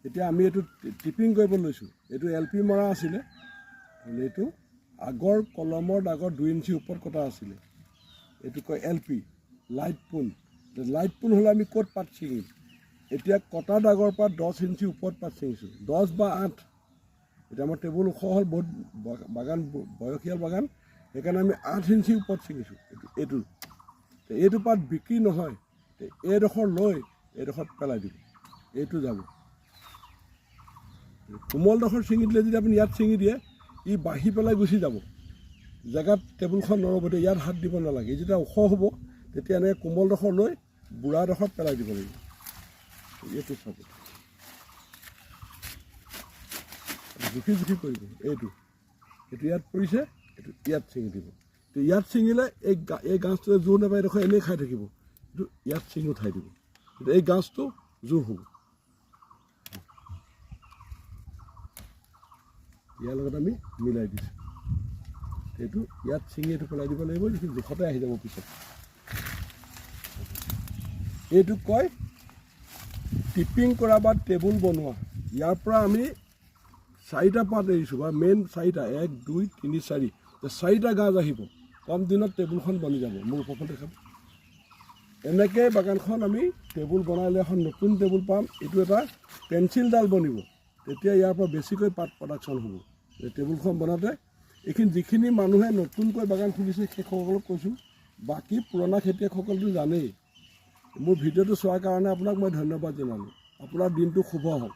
এতিয়া আমি এইটো টিপিং কৰিব লৈছোঁ। এইটো LP মৰা আছিলে, এইটো আগৰ কলমৰ দাগৰ 2 ইঞ্চি ওপৰত কটা আছিলে। এইটো কয় LP, লাইট পোন। লাইট পোন হ'লে আমি ক'ত পাত ছিঙিম? এতিয়া কটা দাগৰ পৰা 10 ইঞ্চি ওপৰত পাত ছিঙিছোঁ, 10 বা 8। এতিয়া আমাৰ টেবুল ওখ হ'ল, বহুত বাগান বয়সীয়াল বাগান, সেইকাৰণে আমি 8 ইঞ্চি ওপৰত ছিঙিছোঁ। এইটো পাত বিক্ৰী নহয়, এইডোখৰ লৈ এইডোখৰত পেলাই দিব, এইটো যাব। কোমলডোখৰ ছিঙি দিলে যদি আপুনি ইয়াত ছিঙি দিয়ে, ই বাঢ়ি পেলাই গুচি যাব, জেগাত টেবুলখন নৰ'ব। তেতিয়া ইয়াত হাত দিব নালাগে। যেতিয়া ওখ হ'ব তেতিয়া এনেকৈ কোমলডোখৰ লৈ বুঢ়াডোখৰত পেলাই দিব লাগিব। এইটো চাব, জুখি জুখি কৰিব। এইটো ইয়াত পৰিছে, এইটো ইয়াত ছিঙি দিব। তো ইয়াত ছিঙিলে এই গাছটোৱে জোৰ নাপায়, এইডোখৰ এনেই খাই থাকিব। কিন্তু ইয়াত ছিঙি উঠাই দিব, কিন্তু এই গাছটো জোৰ হ'ব। ইয়াৰ লগত আমি মিলাই দিছোঁ। এইটো ইয়াত ছিঙি এইটো পেলাই দিব লাগিব, যিটো জোখতে আহি যাব পিছত। এইটোক কয় টিপিং কৰা বা টেবুল বনোৱা। ইয়াৰ পৰা আমি 4টা পাত এৰিছোঁ, বা মেইন 4টা, 1 2 3 4, 4টা গাজ আহিব। কম দিনত টেবুলখন বনি যাব। মোৰ ওপৰখন দেখাব। এনেকৈ বাগানখন আমি টেবুল বনালে এখন নতুন টেবুল পাম। এইটো এটা পেঞ্চিলডাল বনিব, তেতিয়া ইয়াৰ পৰা বেছিকৈ পাত প্ৰডাকশ্যন হ'ব। টেবুলখন বনাওঁতে এইখিনি যিখিনি মানুহে নতুনকৈ বাগান খুলিছে সেইসকলক কৈছোঁ, বাকী পুৰণা খেতিয়কসকলতো জানেই। মোৰ ভিডিঅ'টো চোৱাৰ কাৰণে আপোনাক মই ধন্যবাদ জনালোঁ। আপোনাৰ দিনটো শুভ হওক।